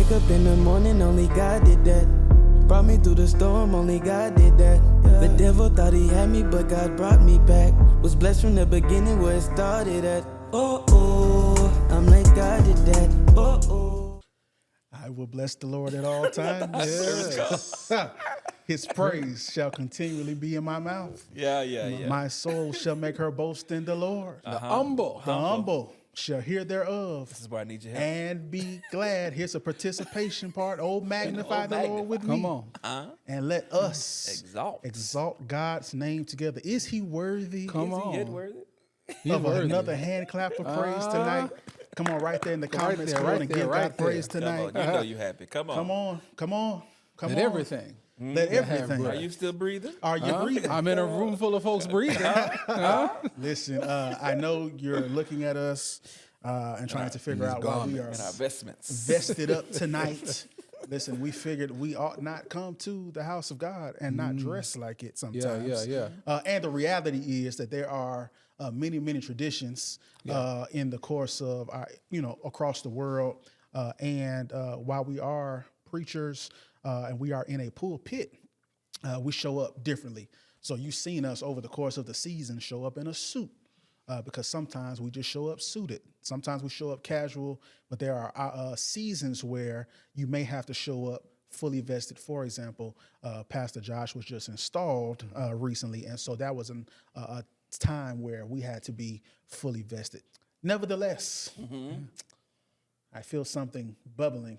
wake up in the morning, only God did that. Brought me through the storm, only God did that. The devil thought he had me, but God brought me back. Was blessed from the beginning where it started at. Oh, oh, I'm like God did that. Oh, oh. I will bless the Lord at all times. Yes. His praise shall continually be in my mouth. Yeah. My soul shall make her boast in the Lord. The humble. Shall hear thereof. This is where I need your help. And be glad. Here's a participation part. Oh, magnify the Lord with me. Come on. And let us Exalt God's name together. Is he worthy? Come on. Is he yet worthy? Of another hand clap of praise tonight. Come on, right there in the comments. there, Come on right and there, give right God praise there. tonight. Come on, you know you happy. Come on. Come on. Let everything. Let everything. Are you still breathing? Are you breathing? I'm in a room full of folks breathing. Listen, I know you're looking at us and trying to figure out why we are In our vestments. vested up tonight. Listen, we figured we ought not come to the house of God and not dress like it sometimes. Yeah. And the reality is that there are many traditions in the course of our, across the world. And while we are preachers and we are in a pulpit, we show up differently. So you've seen us over the course of the season show up in a suit. Because sometimes we just show up suited. Sometimes we show up casual, but there are seasons where you may have to show up fully vested. For example, Pastor Josh was just installed recently, and so that was a time where we had to be fully vested. Nevertheless, I feel something bubbling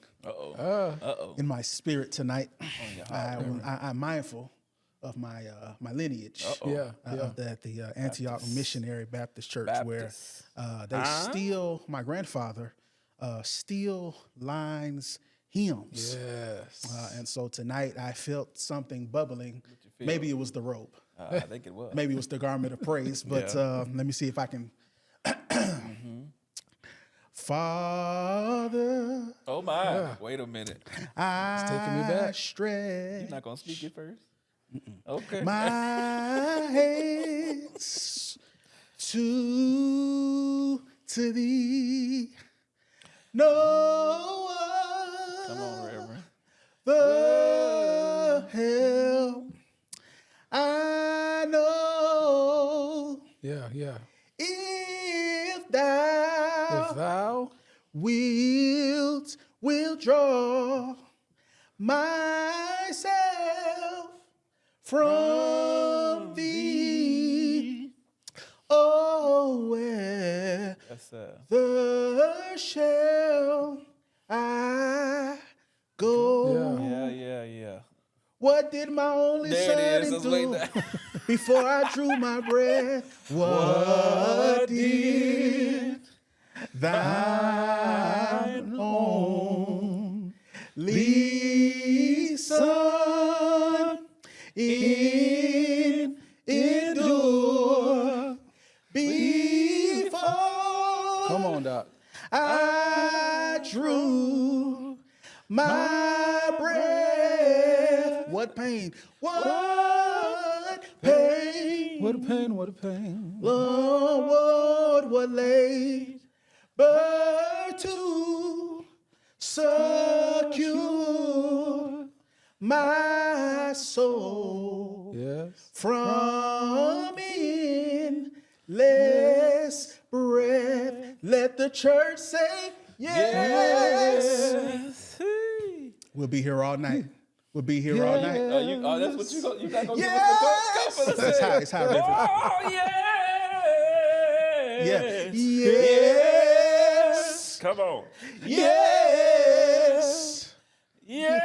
in my spirit tonight. I'm mindful of my lineage of the Antioch Missionary Baptist Church, where they still, my grandfather still lines hymns. Yes. And so tonight I felt something bubbling. Maybe it was the robe. I think it was. Maybe it was the garment of praise. But let me see if I can. Father. Oh my! Wait a minute. It's taking me back. Stretch. You're not gonna speak it first. Okay. My hands to thee. No one. Come on, Reverend. The help I know. Yeah. If thou wilt withdraw myself from thee, oh, where the shall I go? Yeah. What did my only There it son is. do Let's wait before I drew my breath? What did thine only son endure before Come on, Doc. I drew my breath? What pain? What pain? What a pain, what a pain. Lord, what labor to secure my soul from endless breath. Let the church say yes. We'll be here all night. We'll be here all night. That's what you got to Yes! give us the It's high. It's high. Oh yeah. Yes. Come on. Yes. Yeah.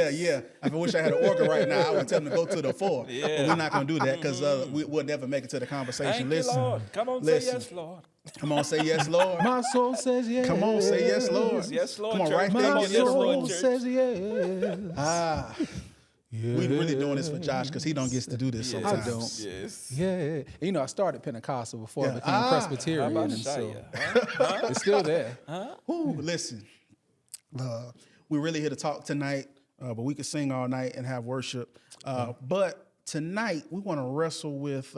Yeah. I wish I had an organ right now. I would tell them to go to the 4. But we're not going to do that because we'll never make it to the conversation. Thank you, Lord. Come on, say yes, Lord. Come on, say yes, Lord. My soul says yes. Come on, say yes, Lord. Yes, Lord. Come on, church. right there. Come on, Get yes, in the Lord, room. church. Says yes. We really doing this for Josh because he don't get to do this sometimes. I don't. Yes. Yeah. I started Pentecostal before I became Presbyterian. How about and so Shia? it's still there. Ooh, listen, we're really here to talk tonight, but we could sing all night and have worship. But tonight we want to wrestle with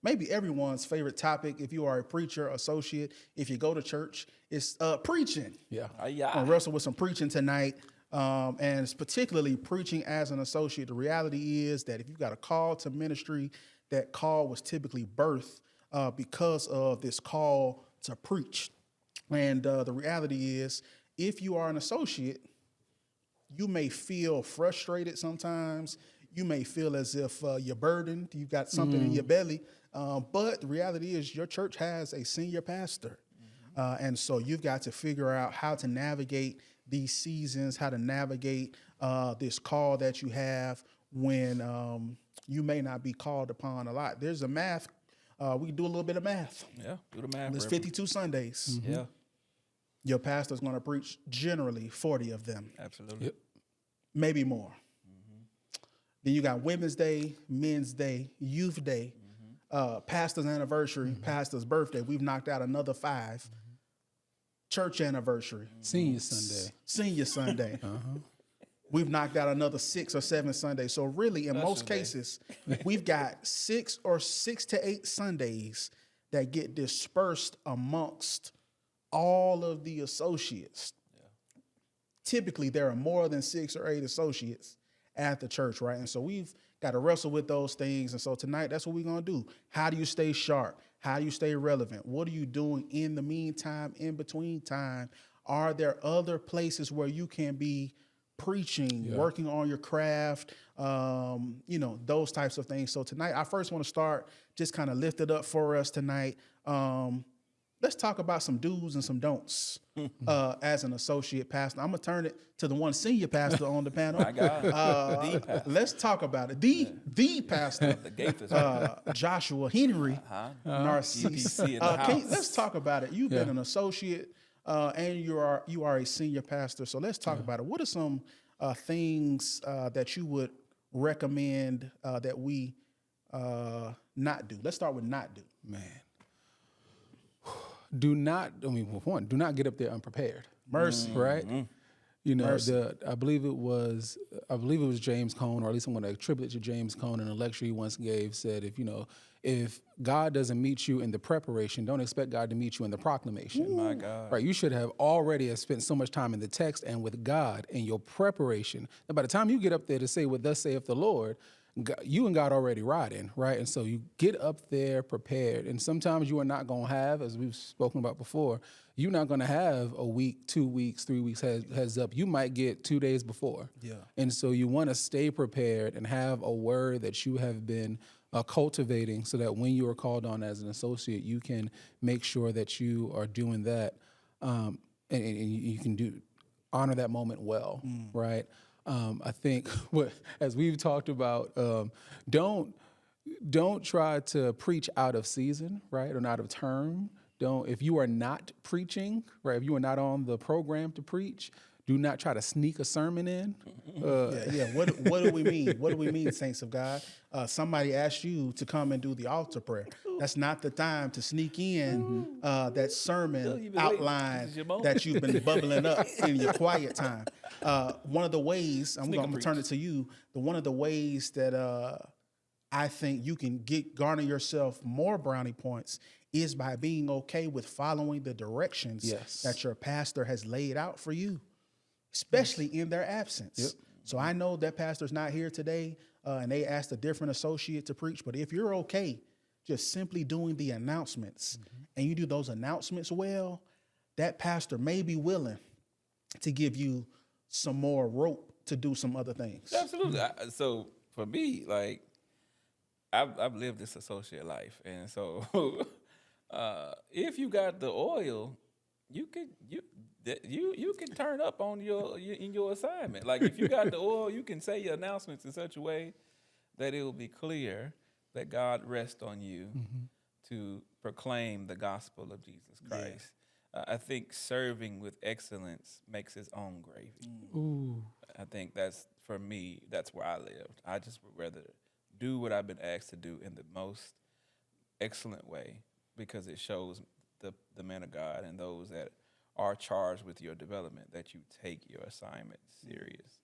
maybe everyone's favorite topic. If you are a preacher, associate, if you go to church, it's preaching. Yeah. We're gonna wrestle with some preaching tonight. And it's particularly preaching as an associate. The reality is that if you've got a call to ministry, that call was typically birthed because of this call to preach. And the reality is, if you are an associate, you may feel frustrated sometimes. You may feel as if you're burdened. You've got something in your belly. But the reality is your church has a senior pastor. And so you've got to figure out how to navigate these seasons, how to navigate this call that you have when you may not be called upon a lot. There's a math. We can do a little bit of math. Yeah, do the math. There's 52 Sundays. Yeah, Your pastor's going to preach generally 40 of them. absolutely. Yep. Maybe more. Then you got Women's Day, Men's Day, Youth Day, Pastor's Anniversary, Pastor's Birthday. We've knocked out another 5. Church Anniversary. Senior Sunday. Senior Sunday. We've knocked out another 6 or 7 Sundays. So really, in most cases, we've got 6 to 8 Sundays that get dispersed amongst all of the associates. Typically, there are more than 6 or 8 associates at the church, right? And so we've got to wrestle with those things. And so tonight, that's what we're going to do. How do you stay sharp? How do you stay relevant? What are you doing in the meantime, in between time? Are there other places where you can be preaching, working on your craft, those types of things? So tonight, I first want to start just kind of lift it up for us tonight. Let's talk about some do's and some don'ts as an associate pastor. I'm going to turn it to the one senior pastor on the panel. My God. The pastor. Let's talk about it. The pastor, The gate is Joshua Henry, Narcisse. EPC in the house. Let's talk about it. You've been an associate and you are a senior pastor. So let's talk about it. What are some things that you would recommend that we not do? Let's start with not do. Man. Do not get up there unprepared. Mercy. Right? You know, Mercy. I believe it was James Cone, or at least I'm going to attribute it to James Cone in a lecture he once gave, said, if God doesn't meet you in the preparation, don't expect God to meet you in the proclamation. My God. Right? You should have already spent so much time in the text and with God in your preparation. And by the time you get up there to say what thus saith the Lord, you and God already riding, right? And so you get up there prepared. And sometimes you are not going to have, as we've spoken about before, you're not going to have a week, 2 weeks, 3 weeks heads up. You might get 2 days before. Yeah. And so you want to stay prepared and have a word that you have been cultivating so that when you are called on as an associate, you can make sure that you are doing that and you can honor that moment well, right? I think as we've talked about, don't try to preach out of season, right, or not of term. If you are not preaching, right, if you are not on the program to preach, do not try to sneak a sermon in. What do we mean? What do we mean, saints of God? Somebody asked you to come and do the altar prayer. That's not the time to sneak in that sermon outline that you've been bubbling up in your quiet time. One of the ways, I'm going to turn it to you, one of the ways that I think you can garner yourself more brownie points is by being okay with following the directions that your pastor has laid out for you, especially in their absence. Yep. So I know that pastor's not here today, and they asked a different associate to preach, but if you're okay just simply doing the announcements and you do those announcements well, that pastor may be willing to give you some more rope to do some other things. Absolutely. So for me, like, I've lived this associate life, and so if you got the oil, you can turn up on your assignment. Like, if you got the oil, you can say your announcements in such a way that it will be clear that God rests on you to proclaim the gospel of Jesus Christ. Yeah. I think serving with excellence makes his own gravy. Ooh. I think for me, that's where I lived. I just would rather do what I've been asked to do in the most excellent way, because it shows the man of God and those that are charged with your development that you take your assignment serious.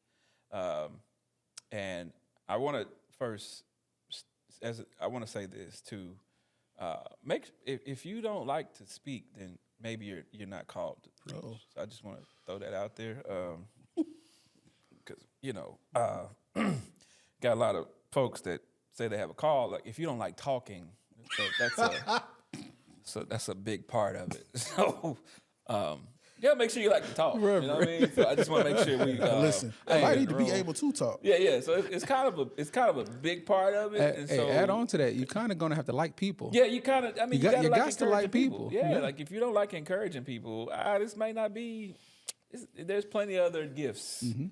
And I want to first I want to say this too. If you don't like to speak, then maybe you're not called to preach. So I just want to throw that out there, because got a lot of folks that say they have a call. Like if you don't like talking, that's a big part of it. So. Make sure you like to talk. You know what I mean? So I just want to make sure we listen. I need to be able to talk. Yeah. So it's kind of a big part of it. And so, add on to that, you're kind of gonna have to like people. Yeah, you kind of. I mean, you got to like people. Yeah, like if you don't like encouraging people, this may not be. There's plenty of other gifts. Mm-hmm.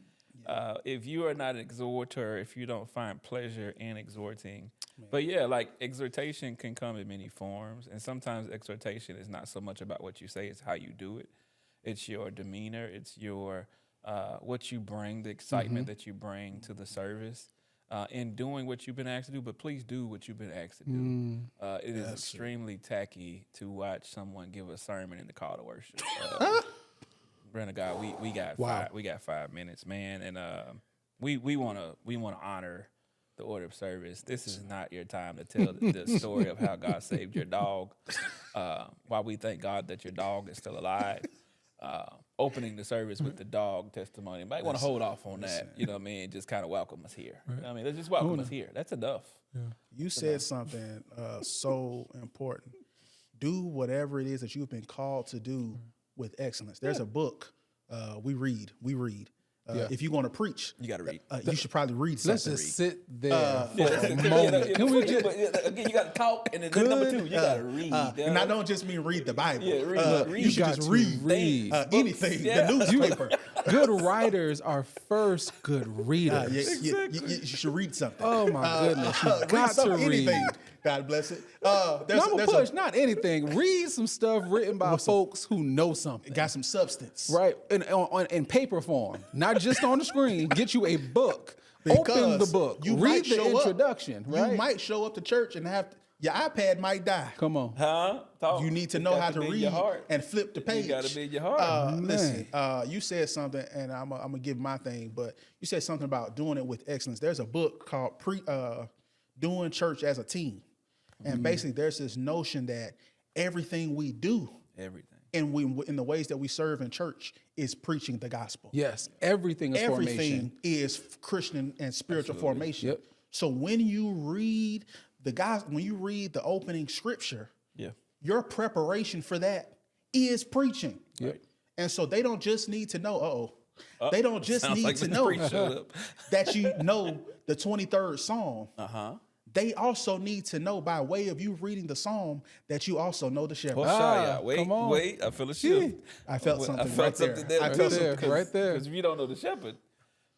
If you are not an exhorter, if you don't find pleasure in exhorting, but like exhortation can come in many forms, and sometimes exhortation is not so much about what you say; it's how you do it. It's your demeanor. It's your what you bring, the excitement that you bring to the service in doing what you've been asked to do. But please do what you've been asked to do. It is extremely tacky to watch someone give a sermon in the call to worship. Brother God, we got 5 minutes, man, and we want to honor the order of service. This is not your time to tell the story of how God saved your dog. While we thank God that your dog is still alive. Opening the service with the dog testimony. Might want to hold off on that. You know what I mean? Just kind of welcome us here. You know what I mean? Let's just welcome us here. That's enough. Yeah. You said something so important. Do whatever it is that you've been called to do with excellence. There's a book we read. If you're going to preach, you got to read. You should probably read something. Let's just sit there for a moment. Can we just again? You got to talk, and then number 2, you got to read. And I don't just mean read the Bible. Yeah, read. You should just read anything. The newspaper. Good writers are first good readers. You should read something. Oh my goodness! You got to read. Anything. God bless it. Not anything. Read some stuff written by folks who know something. Got some substance. Right, in paper form, not just on the screen. Get you a book. Open the book. You read the introduction. Right? You might show up to church and your iPad might die. Come on. Talk. You need to know how to read and flip the page. You got to be in your heart. Listen, you said something, and I'm going to give my thing, but you said something about doing it with excellence. There's a book called Doing Church as a Team. And basically, there's this notion that everything we do, in the ways that we serve in church, is preaching the gospel. Yes, everything is formation. Everything is Christian and spiritual formation. Yep. So when you read the gospel, when you read the opening scripture, your preparation for that is preaching. Yep. And so they don't just need to know. They don't just need to know that you know the 23rd Psalm. They also need to know, by way of you reading the psalm, that you also know the shepherd. Wait, I feel a shift. I felt something right there. I felt something right there. Because if you don't know the shepherd,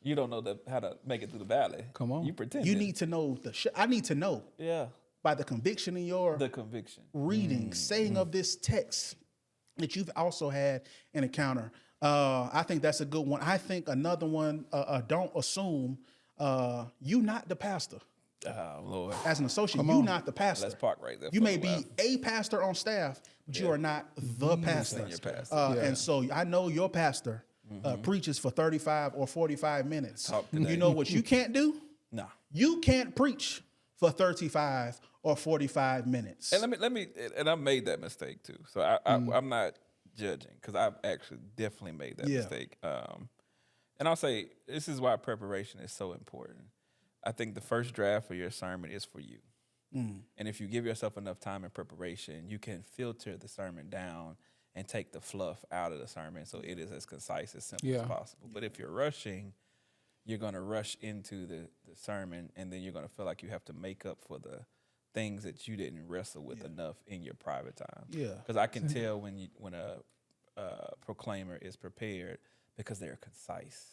you don't know how to make it through the valley. Come on. You pretend. You need to know I need to know. Yeah. By the conviction in your reading, saying of this text, that you've also had an encounter. I think that's a good one. I think another one, don't assume you not the pastor. Oh, Lord. As an associate, you're not the pastor. Let's park right there. You may be a pastor on staff, but you are not the pastor. And so I know your pastor preaches for 35 or 45 minutes. You know what you can't do? No. You can't preach for 35 or 45 minutes. And let me and I made that mistake too. So I'm not judging, because I've actually definitely made that mistake. And I'll say this is why preparation is so important. I think the first draft of your sermon is for you. And if you give yourself enough time in preparation, you can filter the sermon down and take the fluff out of the sermon so it is as concise, as simple as possible. But if you're rushing, you're going to rush into the sermon, and then you're going to feel like you have to make up for the things that you didn't wrestle with enough in your private time. Because I can tell when a proclaimer is prepared, because they're concise.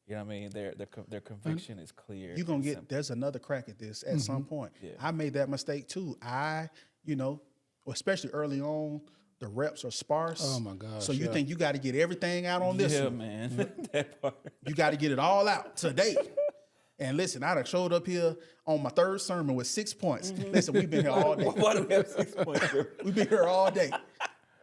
You know what I mean? Their conviction is clear. You're going to there's another crack at this at some point. I made that mistake too. Especially early on, the reps are sparse. Oh my gosh. So you think you got to get everything out on this one. Yeah, man. That part. You got to get it all out today. And listen, I done showed up here on my third sermon with 6 points. Listen, we've been here all day. Why do we have 6 points? We've been here all day.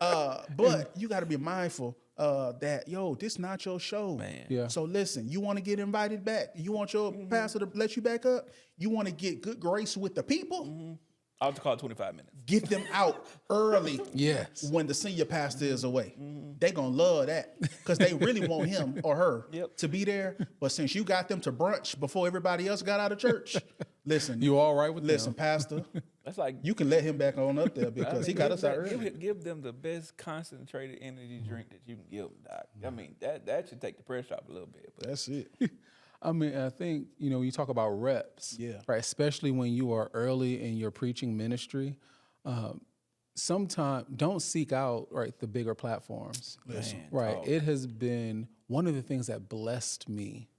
But you got to be mindful that, this not your show. Man. Yeah. So listen, you want to get invited back? You want your pastor to let you back up? You want to get good grace with the people? I'll have to call it 25 minutes. Get them out early. Yes. When the senior pastor is away, they gonna love that because they really want him or her to be there. But since you got them to brunch before everybody else got out of church, listen, You all right with listen, them? Pastor, That's like you can let him back on up there because he got us out early. Give them the best concentrated energy drink that you can give them, Doc. I mean, that should take the pressure off a little bit. But That's it. I mean, I think, you talk about reps, right? Especially when you are early in your preaching ministry, sometimes don't seek out, right, the bigger platforms, right? It has been one of the things that blessed me,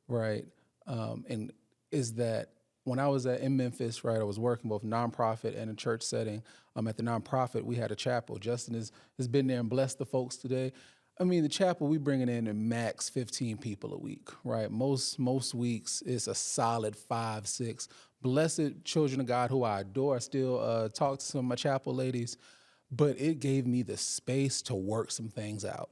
right? And is that when I was in Memphis, right, I was working both nonprofit and a church setting. At the nonprofit, we had a chapel. Justin has been there and blessed the folks today. I mean, the chapel, we bringing in a max 15 people a week, right? Most weeks it's a solid 5, 6. Blessed children of God who I adore. I still talk to some of my chapel ladies, but it gave me the space to work some things out,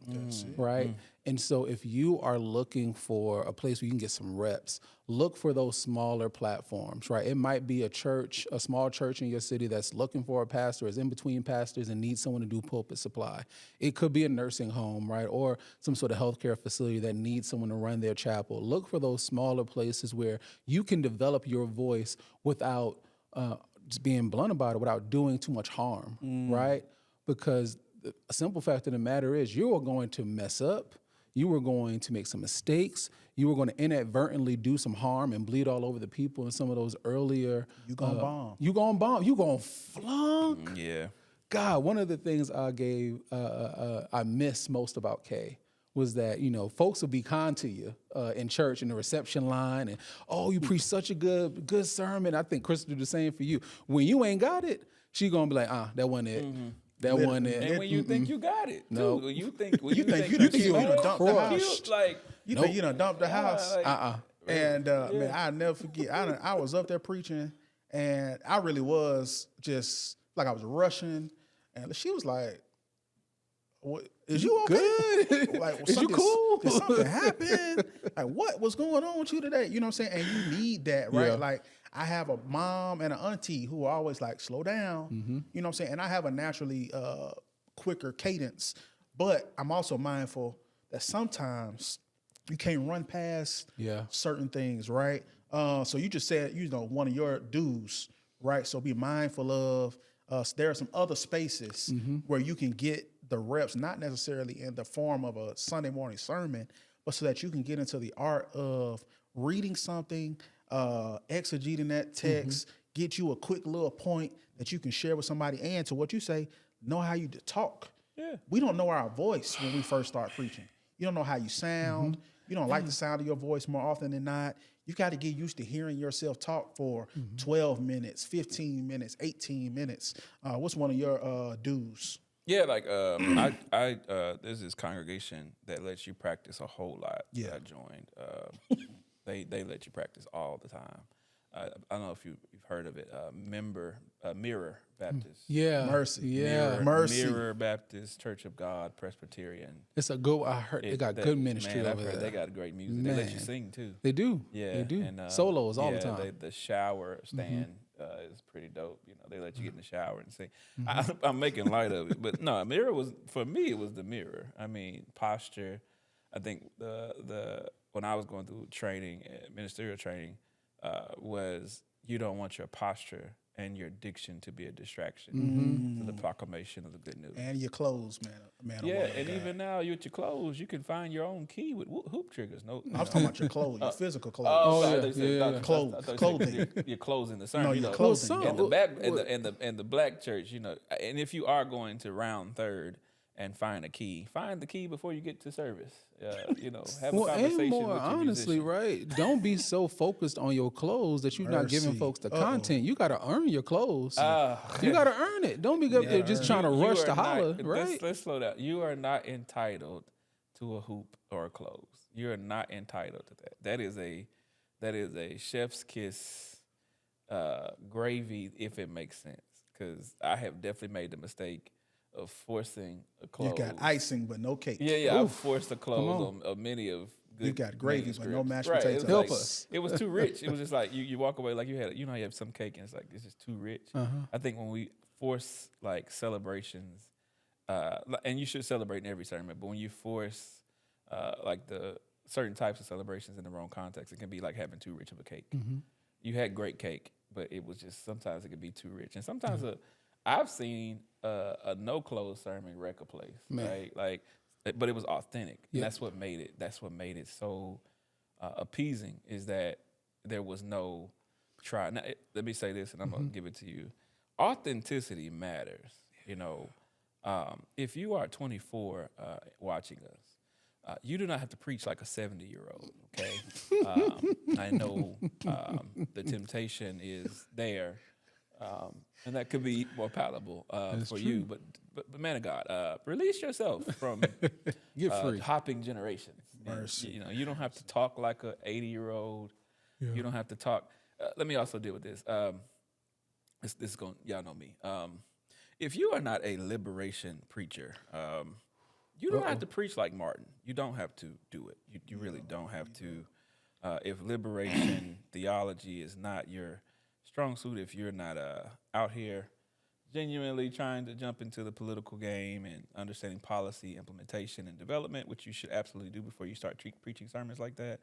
right? And so if you are looking for a place where you can get some reps, look for those smaller platforms, right? It might be a church, a small church in your city that's looking for a pastor, is in between pastors and needs someone to do pulpit supply. It could be a nursing home, right? Or some sort of healthcare facility that needs someone to run their chapel. Look for those smaller places where you can develop your voice without just being blunt about it, without doing too much harm, right? Because the simple fact of the matter is you are going to mess up. You are going to make some mistakes. You are going to inadvertently do some harm and bleed all over the people in some of those earlier. You gonna bomb. You gonna bomb. You gonna flunk. yeah. God, one of the things I miss most about Kay was that, folks will be kind to you in church in the reception line and, you preach such a good sermon. I think Chris do the same for you. When you ain't got it, she gonna be like, that wasn't it. That wasn't it. And when you think you got it, No. too. When you think You think you done dumped the house. cute, like, You think you done dumped the house. like, And man, I never forget. I was up there preaching, and I really was just like I was rushing, and she was like, "What is you okay? Like, Is you cool? Did something happen? Like, what was going on with you today? You know what I'm saying? And you need that, right? Yeah. Like, I have a mom and an auntie who are always like, slow down. You know what I'm saying? And I have a naturally quicker cadence, but I'm also mindful that sometimes you can't run past certain things, right? So you just said, one of your dues, right? So be mindful of, there are some other spaces where you can get the reps, not necessarily in the form of a Sunday morning sermon, but so that you can get into the art of reading something, exegeting that text, get you a quick little point that you can share with somebody, and to what you say, know how you talk. Yeah. We don't know our voice when we first start preaching. You don't know how you sound. You don't like the sound of your voice more often than not. You got to get used to hearing yourself talk for 12 minutes, 15 minutes, 18 minutes. What's one of your dues? Yeah, like there's this congregation that lets you practice a whole lot. That I joined. They let you practice all the time. I don't know if you've heard of it. Mirror Baptist. Yeah. Mercy. Yeah. Mercy. Mirror Baptist Church of God Presbyterian. It's a good, I heard they got good ministry over there. They got great music. They let you sing too. They do. Yeah, They do. And, Solos all the time. The shower stand is pretty dope. They let you get in the shower and sing. I'm making light of it, but no, Mirror was, for me, it was the Mirror. I mean, posture. I think when I was going through training, ministerial training, was you don't want your posture and your diction to be a distraction to the proclamation of the good news. And your clothes, man. Yeah, and even now, with your clothes, you can find your own key with hoop triggers. No, I was talking about your clothes, your physical clothes. Clothing. Your clothes in the sermon. No, your clothing. In the back, in the black church, and if you are going to round third and find a key, find the key before you get to service. Have a conversation and more with your honestly, musician. right? Don't be so focused on your clothes that you're not giving Mercy. folks the content. You got to earn your clothes. You got to earn it. Don't be up there just trying to You rush are to holler, not, right? Let's slow down. You are not entitled to a hoop or a clothes. You are not entitled to that. That is a chef's kiss gravy, if it makes sense. Because I have definitely made the mistake of forcing a close. You got icing but no cake. Yeah, I forced a close on many of good. You got gravy but no mashed Right, potatoes. Help us. It was too rich. It was just like you walk away like you had, how you have some cake and it's like it's just too rich. I think when we force like celebrations, and you should celebrate in every sermon, but when you force like the certain types of celebrations in the wrong context, it can be like having too rich of a cake. You had great cake, but it was just sometimes it could be too rich, and sometimes I've seen a no close sermon wreck a place, right? Like, but it was authentic. And that's what made it. That's what made it so appeasing. Is that there was no try. Now, let me say this, and I'm gonna give it to you. Authenticity matters. If you are 24 watching us, you do not have to preach like a 70-year-old. Okay, I know the temptation is there. And that could be more palatable for you, but man of God, release yourself from Get free. hopping generations. And, you don't have to talk like a 80-year-old. Yeah. You don't have to talk. Let me also deal with this. This is going. Y'all know me. If you are not a liberation preacher, you don't have to preach like Martin. You don't have to do it. You really don't have to. If liberation theology is not your strong suit, if you're not out here genuinely trying to jump into the political game and understanding policy implementation and development, which you should absolutely do before you start preaching sermons like that,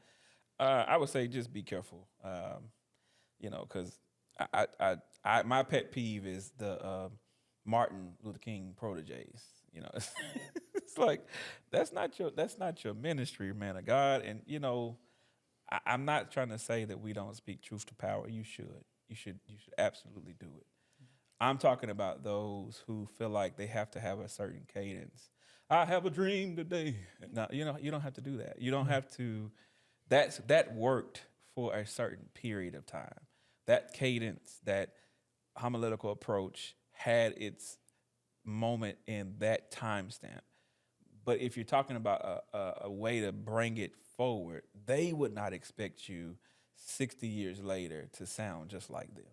I would say just be careful. Because I my pet peeve is the Martin Luther King proteges. It's like that's not your ministry, man of God. And I'm not trying to say that we don't speak truth to power. You should. You should absolutely do it. I'm talking about those who feel like they have to have a certain cadence. I have a dream today. No, you don't have to do that. You don't have to. That worked for a certain period of time. That cadence, that homiletical approach had its moment in that timestamp. But if you're talking about a way to bring it forward, they would not expect you 60 years later to sound just like them.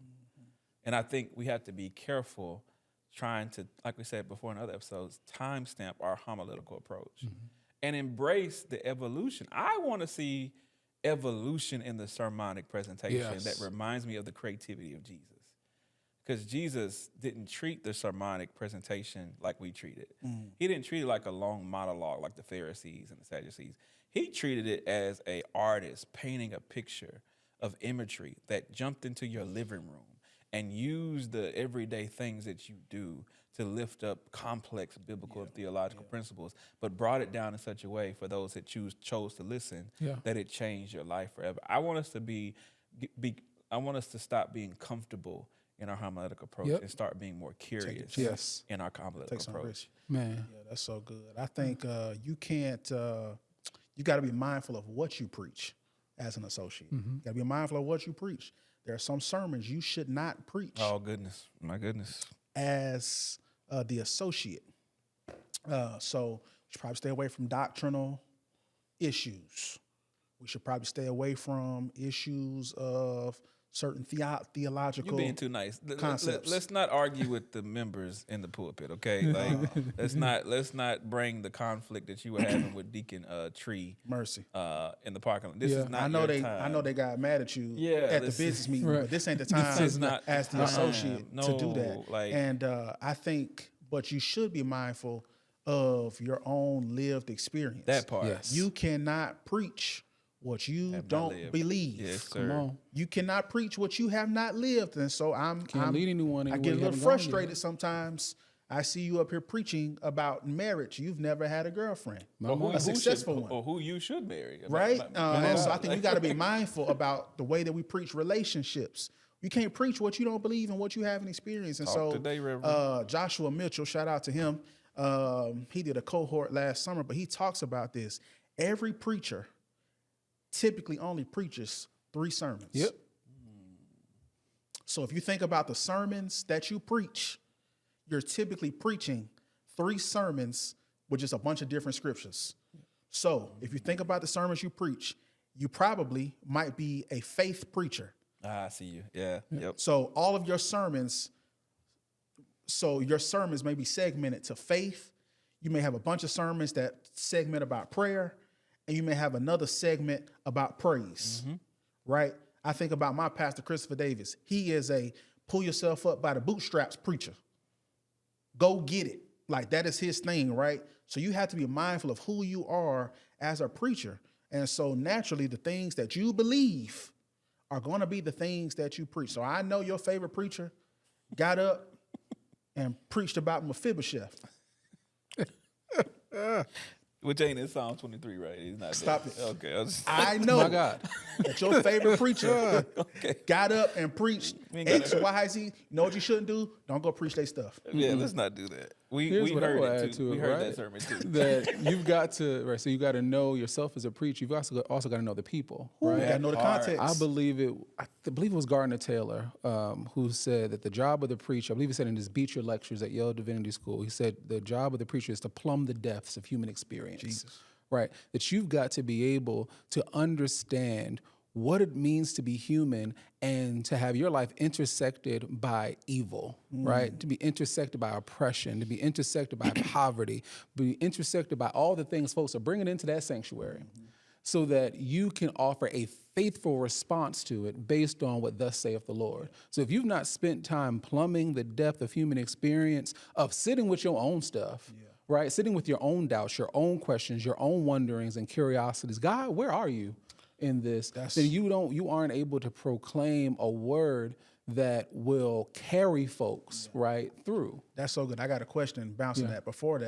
And I think we have to be careful trying to, like we said before in other episodes, timestamp our homiletical approach and embrace the evolution. I want to see evolution in the sermonic presentation that reminds me of the creativity of Jesus. Because Jesus didn't treat the sermonic presentation like we treat it. He didn't treat it like a long monologue like the Pharisees and the Sadducees. He treated it as an artist painting a picture of imagery that jumped into your living room and used the everyday things that you do to lift up complex biblical and theological principles, but brought it down in such a way for those that chose to listen that it changed your life forever. I want us to stop being comfortable in our homiletic approach and start being more curious in our homiletical approach. Man. Yeah, that's so good. I think you can't, you got to be mindful of what you preach as an associate. You got to be mindful of what you preach. There are some sermons you should not preach. Oh, goodness. My goodness. As the associate. So we should probably stay away from doctrinal issues. We should probably stay away from issues of certain theological You're being too nice. concepts. Let's not argue with the members in the pulpit, okay? Like, let's not bring the conflict that you were having with Deacon Tree Mercy in the parking lot. This is not I know your time. I know they got mad at you Yeah, at the this business is- meeting, but this ain't the time is not as the time. associate to do No, that. And I think, but you should be mindful of your own lived experience. That part. Yes. You cannot preach what you not don't lived. believe. Yes, Come sir. on. You cannot preach what you have not lived. And so I'm lead anyone I anywhere get a you little haven't gone yet. frustrated sometimes. I see you up here preaching about marriage. You've never had a girlfriend, Or a successful one. Or who you should marry. Right? And so I think we got to be mindful about the way that we preach relationships. You can't preach what you don't believe and what you haven't experienced. And Talk today, Reverend. Joshua Mitchell, shout out to him. He did a cohort last summer, but he talks about this. Every preacher typically only preaches 3 sermons. Yep. So if you think about the sermons that you preach, you're typically preaching 3 sermons with just a bunch of different scriptures. So if you think about the sermons you preach, you probably might be a faith preacher. I see you. Yeah. Yep. So all of your sermons So your sermons may be segmented to faith. You may have a bunch of sermons that segment about prayer, and you may have another segment about praise, right? I think about my pastor, Christopher Davis. He is a pull yourself up by the bootstraps preacher. Go get it. Like, that is his thing, right? So you have to be mindful of who you are as a preacher. And so naturally, the things that you believe are going to be the things that you preach. So I know your favorite preacher got up and preached about Mephibosheth. Which ain't in Psalm 23, right? He's not. Stop there. it. Okay. I know My God. that your favorite preacher got up and preached X, Y, Z. You know what you shouldn't do? Don't go preach their stuff. Yeah, let's not do that. Here's We what I heard would it add too. to We it, heard right? that sermon too. That you've got to, right, so you got to know yourself as a preacher. You've also got to know the people, right? You got to know the context. I believe it was Gardner Taylor who said that the job of the preacher, I believe he said in his Beecher lectures at Yale Divinity School, he said the job of the preacher is to plumb the depths of human experience. Jesus. Right? That you've got to be able to understand what it means to be human and to have your life intersected by evil, right? To be intersected by oppression, to be intersected by poverty, be intersected by all the things folks are bringing into that sanctuary so that you can offer a faithful response to it based on what thus saith the Lord. So if you've not spent time plumbing the depth of human experience, of sitting with your own stuff, right? Sitting with your own doubts, your own questions, your own wonderings and curiosities. God, where are you in this? Then you aren't able to proclaim a word that will carry folks right through. That's so good. I got a question bouncing that before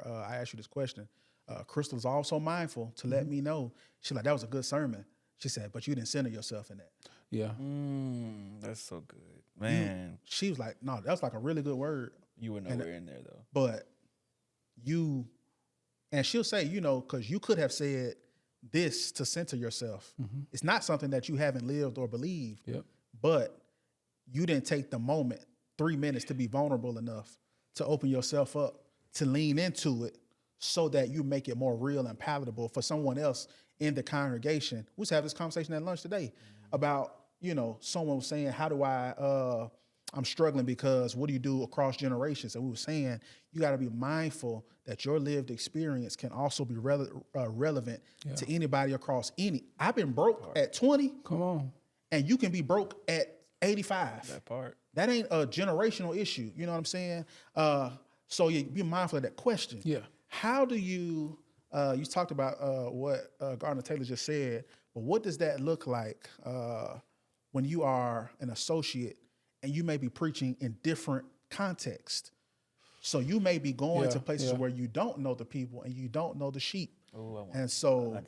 I ask you this question. Crystal was also mindful to let me know. She's like, that was a good sermon. She said, but you didn't center yourself in that. Yeah. That's so good, man. She was like, no, that was like a really good word. You were nowhere in there though. But and she'll say, because you could have said this to center yourself. It's not something that you haven't lived or believed, but you didn't take the moment, 3 minutes, to be vulnerable enough to open yourself up, to lean into it so that you make it more real and palatable for someone else in the congregation. We was having this conversation at lunch today about, someone was saying, how do I'm struggling because what do you do across generations? And we were saying, you got to be mindful that your lived experience can also be relevant to anybody across any. I've been broke at 20. Come on. And you can be broke at 85. That part. That ain't a generational issue. You know what I'm saying? So you be mindful of that question. Yeah. How do you talked about what Gardner Taylor just said, but what does that look like when you are an associate and you may be preaching in different contexts? So you may be going to places where you don't know the people and you don't know the sheep. And so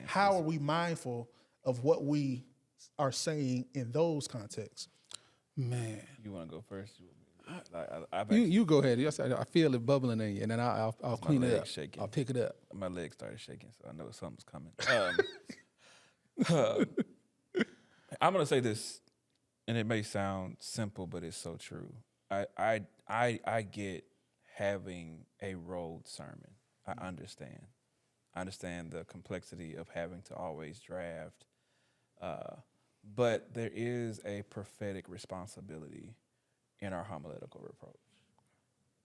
how are we mindful of what we are saying in those contexts? Man. You want to go first? You go ahead. Yes, I feel it bubbling in you, and then I'll clean it up. Shaking. I'll pick it up. My legs started shaking, so I know something's coming. I'm gonna say this, and it may sound simple, but it's so true. I get having a road sermon. I understand. I understand the complexity of having to always draft, but there is a prophetic responsibility in our homiletical reproach.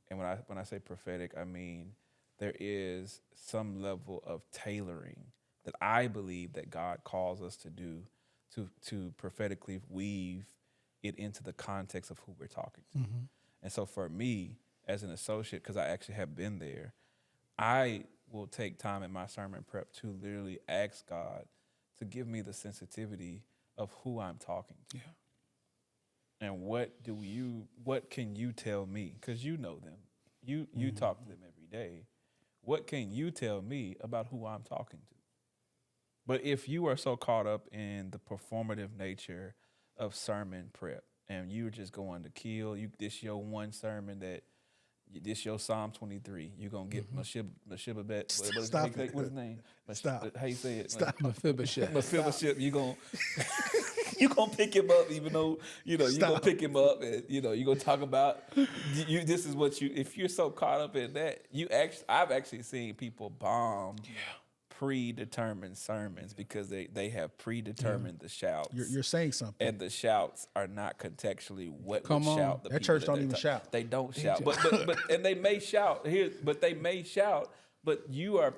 And when I say prophetic, I mean there is some level of tailoring that I believe that God calls us to do to prophetically weave it into the context of who we're talking to. Mm-hmm. And so for me, as an associate, because I actually have been there, I will take time in my sermon prep to literally ask God to give me the sensitivity of who I'm talking to. Yeah. And what can you tell me? Because you know them. You talk to them every day. What can you tell me about who I'm talking to? But if you are so caught up in the performative nature of sermon prep and you're just going to kill, this your one sermon this your Psalm 23, you're going to get Mephibosheth. Stop it. What's his name? Stop. How you say it? Stop. Mephibosheth. Mephibosheth, you're going to pick him up, even though, you're going to pick him up and, you're going to talk about, this is what if you're so caught up in that, I've actually seen people bomb predetermined sermons because they have predetermined the shouts. You're saying something. And the shouts are not contextually what Come would on. shout. The That people church don't even they shout. They don't shout, but and they may shout here, but they may shout. But you are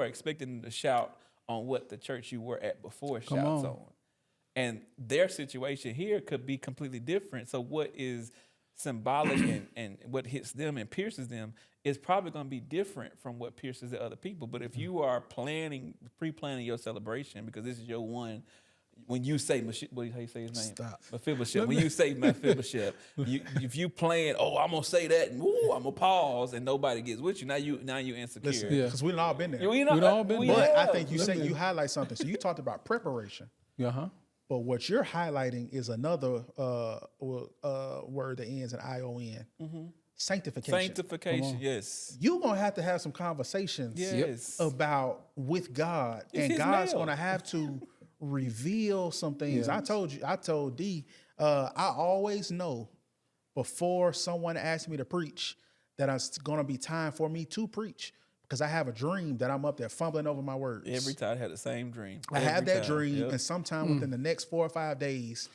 expecting them to shout on what the church you were at before shouts on. And their situation here could be completely different. So what is symbolic and what hits them and pierces them is probably going to be different from what pierces the other people. But if you are pre-planning your celebration, because this is your one, when you say, how you say his name? Stop. Mephibosheth. When you say Mephibosheth, if you playing, I'm going to say that, and I'm going to pause, and nobody gets with you, now you insecure. Listen, because we've all been there. We've all been there. But I think you highlight something. So you talked about preparation. Uh-huh. But what you're highlighting is another word that ends in ION. Mm-hmm. Sanctification. Sanctification, yes. You're going to have some conversations Yes. about with God. It's and his God's mail. going to have to reveal some things. Yes. I told D, I always know before someone asks me to preach that it's going to be time for me to preach. Because I have a dream that I'm up there fumbling over my words. Every time I had the same dream. I have that time. dream, Yep. and sometime within the next 4 or 5 days,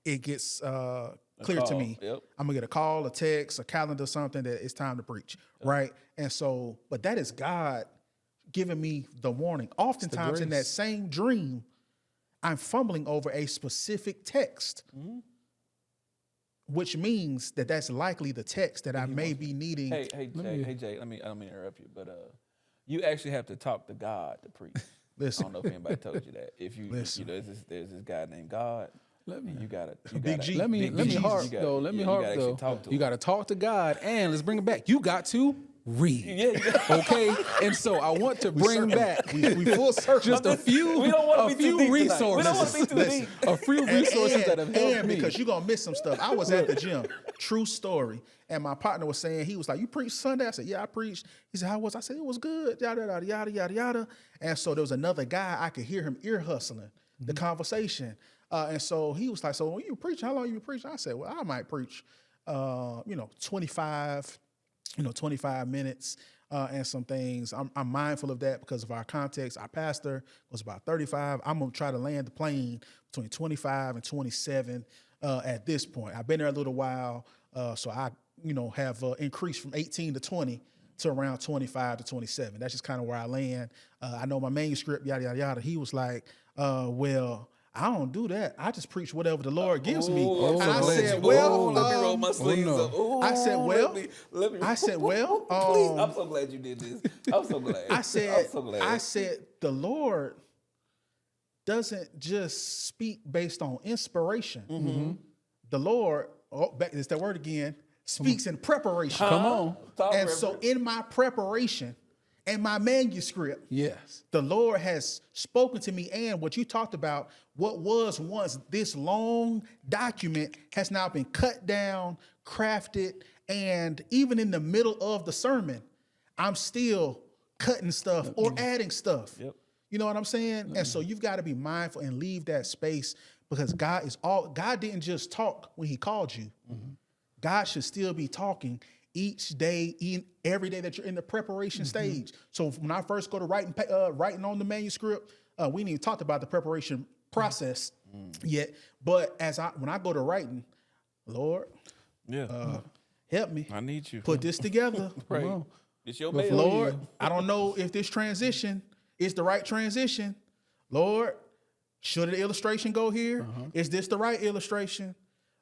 it gets clear to call. me. Yep. I'm gonna get a call, a text, a calendar, something that it's time to preach, right? And so, but that is God giving me the warning. Oftentimes in that grace. same dream, I'm fumbling over a specific text. Which means that that's likely the text that I may be needing. Hey, Jay, I don't mean to interrupt you, but you actually have to talk to God to preach. I Listen, don't know if anybody told you that. If you, Listen. there's this guy named God. And you gotta Big G. Let me Big harp Jesus. though. Let me harp you gotta though. actually talk to You him. got to talk to God, and let's bring it back. You got to read. Yeah. Okay, and so I want to bring back we full circle. just a few, We don't wanna be too deep tonight. resources. We don't wanna be too Listen. deep. A few resources that have helped and me. because you're gonna miss some stuff. I was at the gym, true story, and my partner was saying, he was like, "You preached Sunday?" I said, "Yeah, I preached." He said, "How was?" I said, "It was good." Yada yada yada yada yada. And so there was another guy, I could hear him ear hustling the conversation, and so he was like, "So when you preach, how long you preach?" I said, "Well, I might preach, 25 minutes." And some things. I'm mindful of that because of our context. Our pastor was about 35. I'm going to try to land the plane between 25 and 27 at this point. I've been there a little while, so I have increased from 18 to 20 to around 25 to 27. That's just kind of where I land. I know my manuscript, yada, yada, yada. He was like, well, I don't do that. I just preach whatever the Lord gives me. And I said, well, let me roll my sleeves no. up. Ooh, I said, well, let me I said, well, please, I'm so glad you did this. I'm so glad. I said, I'm so glad. I said, the Lord doesn't just speak based on inspiration. The Lord, it's that word again, speaks in preparation. Come on. Talk And reverend. so in my preparation and my manuscript, Yes. the Lord has spoken to me, and what you talked about, what was once this long document has now been cut down, crafted, and even in the middle of the sermon, I'm still cutting stuff or adding stuff. Yep. You know what I'm saying? And so you've got to be mindful and leave that space because God didn't just talk when he called you. God should still be talking each day, every day that you're in the preparation stage. So when I first go to writing on the manuscript, we ain't even talked about the preparation process yet. But when I go to writing, Lord, help me. I need you. Put this together. Right. It's your baby. Lord, I don't know if this transition is the right transition. Lord, should the illustration go here? Is this the right illustration?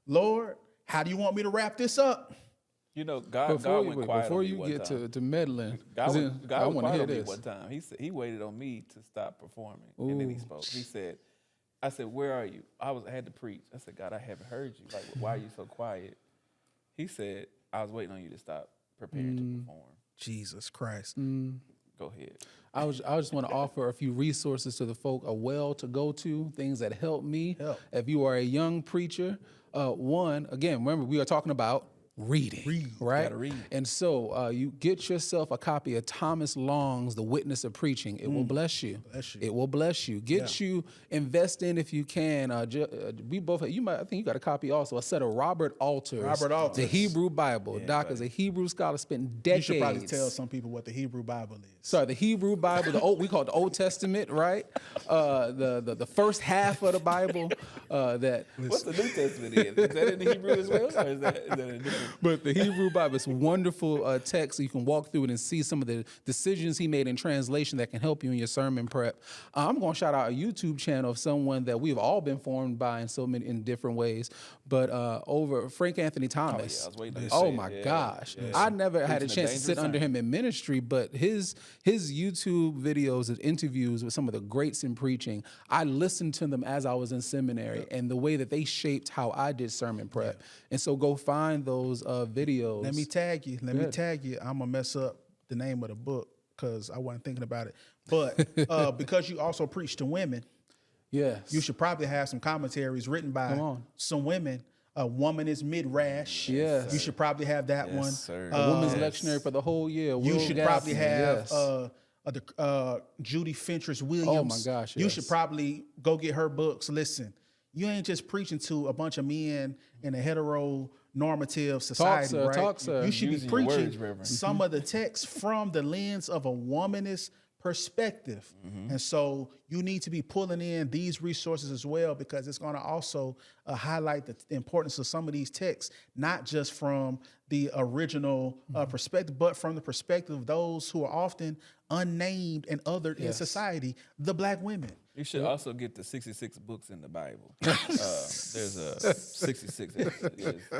Lord, how do you want me to wrap this up? You know, God went quiet Before on me you one get time. to meddling, God 'cause went I want to hear quiet on me this. one time. He said he waited on me to stop performing, and then he spoke. He said, "I said, where are you? I had to preach. I said, God, I haven't heard you. Like, why are you so quiet?" He said, "I was waiting on you to stop preparing to perform." Jesus Christ. Go ahead. I just want to offer a few resources to the folk, a well to go to, things that help me. Help. If you are a young preacher, one, again, remember we are talking about reading, right? Gotta read. And so you get yourself a copy of Thomas Long's The Witness of Preaching. It will bless you. It will bless you. Get you, invest in if you can. We both, I think you got a copy also, a set of Robert Alter's The Hebrew Bible. Doc is a Hebrew scholar, spent decades. You should probably tell some people what the Hebrew Bible is. Sorry, the Hebrew Bible, we call it the Old Testament, right? The first half of the Bible. What's the New Testament in? Is that in the Hebrew as well? Or is that a different? But the Hebrew Bible is a wonderful text. So you can walk through it and see some of the decisions he made in translation that can help you in your sermon prep. I'm going to shout out a YouTube channel of someone that we've all been formed by in different ways. But over Frank Anthony Thomas. I was waiting to Oh say my it. gosh. Yeah. I never had a Preaching a chance to sit dangerous under sign. him in ministry, but his YouTube videos and interviews with some of the greats in preaching, I listened to them as I was in seminary and the way that they shaped how I did sermon prep. And so go find those videos. Let me tag you. I'm going to mess up the name of the book because I wasn't thinking about it. But because you also preach to women, Yes. you should probably have some commentaries written by some women. A Woman is Mid-Rash. Yes. You should probably have that one. Sir. A woman's lectionary for the whole year. You Will should Gaffney, probably have yes. Judy Fentress Williams. Oh, my gosh, You yes. should probably go get her books. Listen, you ain't just preaching to a bunch of men in a heteronormative society, sir, right? talk, sir. You should Using be your preaching words, Reverend. some of the text from the lens of a womanist perspective. And so you need to be pulling in these resources as well, because it's going to also highlight the importance of some of these texts, not just from the original perspective, but from the perspective of those who are often unnamed and othered in society, the black women. You should also get the 66 books in the Bible. There's a 66.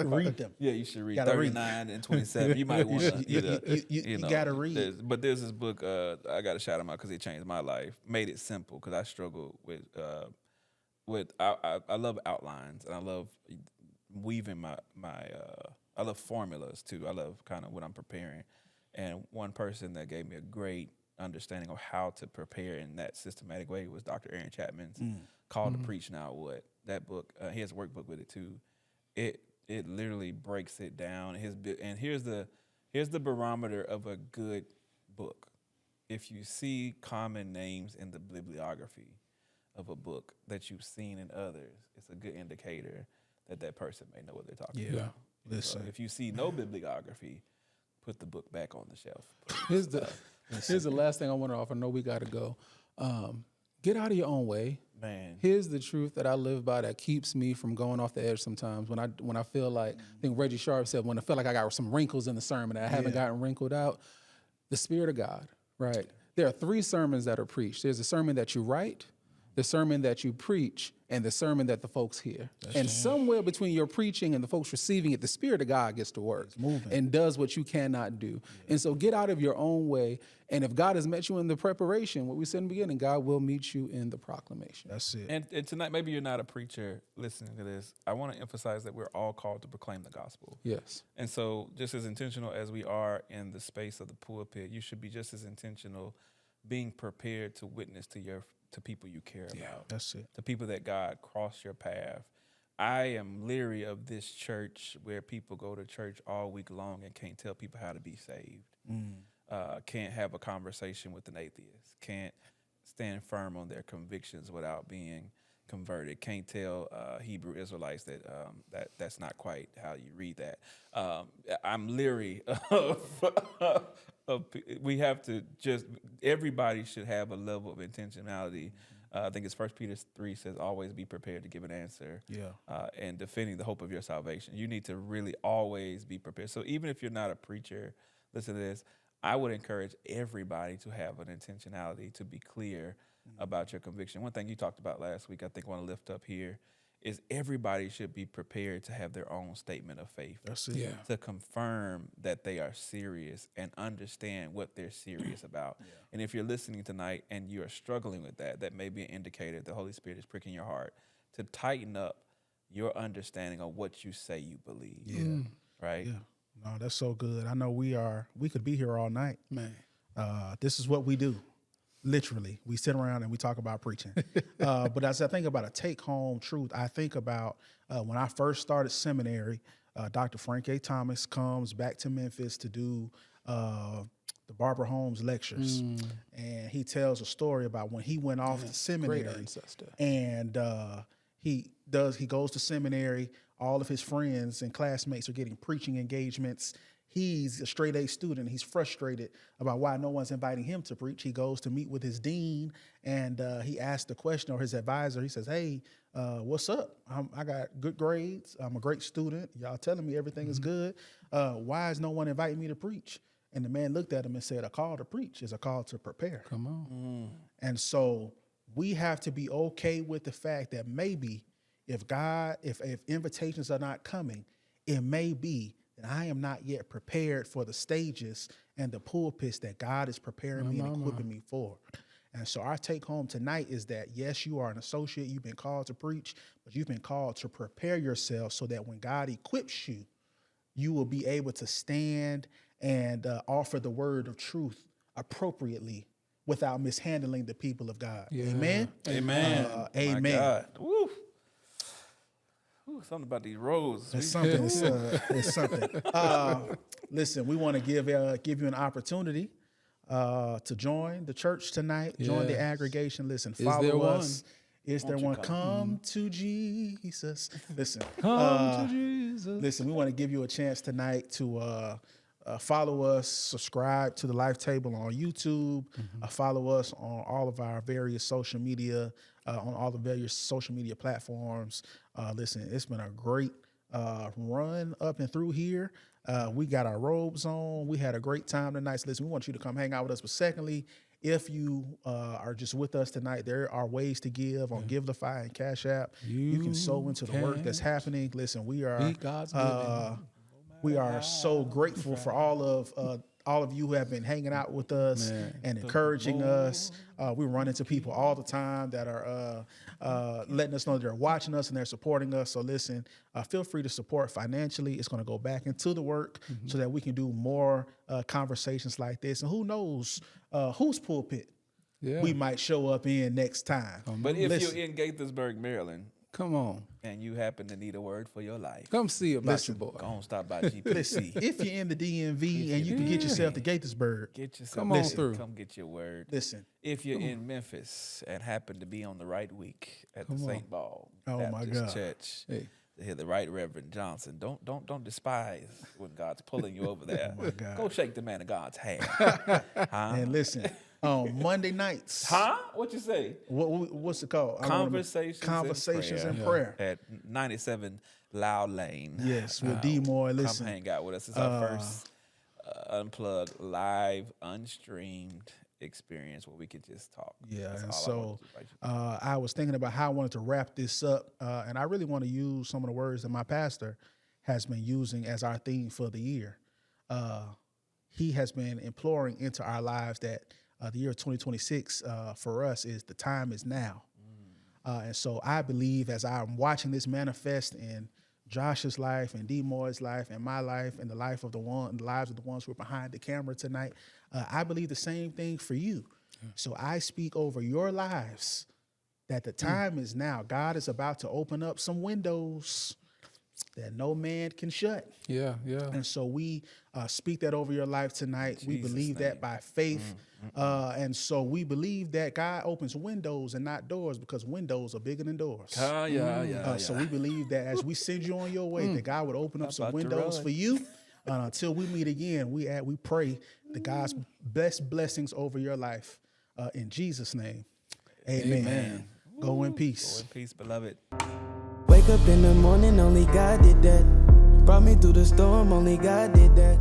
Read them. Yeah, you should read Gotta read. 39 and 27. You might want to You gotta read. But there's this book, I got to shout him out because it changed my life. Made it simple because I struggle with I love outlines and I love weaving I love formulas too. I love kind of what I'm preparing. And one person that gave me a great understanding of how to prepare in that systematic way was Dr. Aaron Chapman's Call to Preach Now What. That book, he has a workbook with it too. It literally breaks it down. And here's the barometer of a good book. If you see common names in the bibliography of a book that you've seen in others, it's a good indicator that person may know what they're talking about. Listen. So if you see no bibliography, put the book back on the shelf. Here's the last thing I want to offer. I know we got to go. Get out of your own way. Man. Here's the truth that I live by that keeps me from going off the edge sometimes. When I feel like, I think Reggie Sharp said, when I feel like I got some wrinkles in the sermon that I haven't gotten wrinkled out, the Spirit of God, right? There are 3 sermons that are preached. There's a sermon that you write, the sermon that you preach, and the sermon that the folks hear. And somewhere between your preaching and the folks receiving it, the Spirit of God gets to work and does what you cannot do. And so get out of your own way. And if God has met you in the preparation, what we said in the beginning, God will meet you in the proclamation. That's it. And tonight, maybe you're not a preacher listening to this. I want to emphasize that we're all called to proclaim the gospel. Yes. And so just as intentional as we are in the space of the pulpit, you should be just as intentional being prepared to witness to people you care about. That's it. The people that God crossed your path. I am leery of this church where people go to church all week long and can't tell people how to be saved. Can't have a conversation with an atheist. Can't stand firm on their convictions without being converted. Can't tell Hebrew Israelites that's not quite how you read that. I'm leery of we have to everybody should have a level of intentionality. I think it's 1 Peter 3 says, always be prepared to give an answer. And defending the hope of your salvation. You need to really always be prepared. So even if you're not a preacher, listen to this. I would encourage everybody to have an intentionality to be clear about your conviction. One thing you talked about last week, I think I want to lift up here, is everybody should be prepared to have their own statement of faith. That's it. Yeah. To confirm that they are serious and understand what they're serious about. And if you're listening tonight and you are struggling with that may be an indicator the Holy Spirit is pricking your heart to tighten up your understanding of what you say you believe. Right? Yeah. No, that's so good. I know we could be here all night. Man. This is what we do. Literally, we sit around and we talk about preaching. But as I think about a take-home truth, I think about when I first started seminary, Dr. Frank A. Thomas comes back to Memphis to do the Barbara Holmes lectures. And he tells a story about when he went off to seminary. Great ancestor. And he goes to seminary. All of his friends and classmates are getting preaching engagements. He's a straight A student. He's frustrated about why no one's inviting him to preach. He goes to meet with his dean, and he asks the question, or his advisor. He says, "Hey, what's up? I got good grades. I'm a great student. Y'all telling me everything is good. Why is no one inviting me to preach?" And the man looked at him and said, "A call to preach is a call to prepare." Come on. And so we have to be okay with the fact that maybe if invitations are not coming, it may be that I am not yet prepared for the stages and the pulpits that God is preparing me and equipping me for. And so our take home tonight is that, yes, you are an associate. You've been called to preach, but you've been called to prepare yourself so that when God equips you, you will be able to stand and offer the word of truth appropriately without mishandling the people of God. Yeah. Amen? Amen. Amen. My God. Woo. Ooh, something about these roads. It's something. It's something. Listen, we want to give you an opportunity to join the church tonight. Join the Yes. aggregation. Listen, Is follow there us. Is Won't there you one? come? Come to Jesus. Listen, Come to Jesus. listen. We want to give you a chance tonight to follow us, subscribe to the Life Table on YouTube, follow us on all of our various social media, on all the various social media platforms. Listen, it's been a great run up and through here. We got our robes on. We had a great time tonight. So listen, we want you to come hang out with us. But secondly, if you are just with us tonight, there are ways to give on GiveLify and Cash App. You can sow into the work that's happening. Listen, we are Be God's good. we are so grateful for all of you who have been hanging out with us and encouraging us. We run into people all the time that are letting us know they're watching us and they're supporting us. So listen, feel free to support financially. It's going to go back into the work so that we can do more conversations like this. And who knows whose pulpit we might show up in next time. But if Listen. you're in Gaithersburg, Maryland, Come on. and you happen to need a word for your life, Come see about your boy. go on, stop by Listen, GPC. if you're in the DMV and you can get yourself to Gaithersburg, Get yourself. Come on listen, through. Come get your word. listen. If you're in Memphis and happen to be on the right week at the St. Paul Oh, my Baptist God. Church, Hey. to hear the Right Reverend Johnson, don't despise when God's pulling you over there. Oh, my God. Go shake the man of God's hand. And listen, on Monday nights, Huh? What you say? what's it called? I don't remember. Conversations and prayer. at 97 Loud Lane. Yes, with D. Moore. Come Listen, hang out with us. It's our first unplugged, live, unstreamed experience where we could just talk. yeah. That's And all I so wanted to invite you to. I was thinking about how I wanted to wrap this up, and I really want to use some of the words that my pastor has been using as our theme for the year. He has been imploring into our lives that the year 2026 for us is the time is now. And so I believe as I'm watching this manifest in Josh's life and D. Moore's life and my life and the lives of the ones who are behind the camera tonight, I believe the same thing for you. So I speak over your lives that the time is now. God is about to open up some windows that no man can shut. Yeah. And so we speak that over your life tonight. We Jesus' believe name. that by faith. And so we believe that God opens windows and not doors because windows are bigger than doors. So we believe that as we send you on your way, that God would open up some about to windows run. for you. Until we meet again, we pray that God's best blessings over your life. In Jesus' name, amen. Go in peace. Go in peace, beloved. Wake up in the morning, only God did that. Brought me through the storm, only God did that.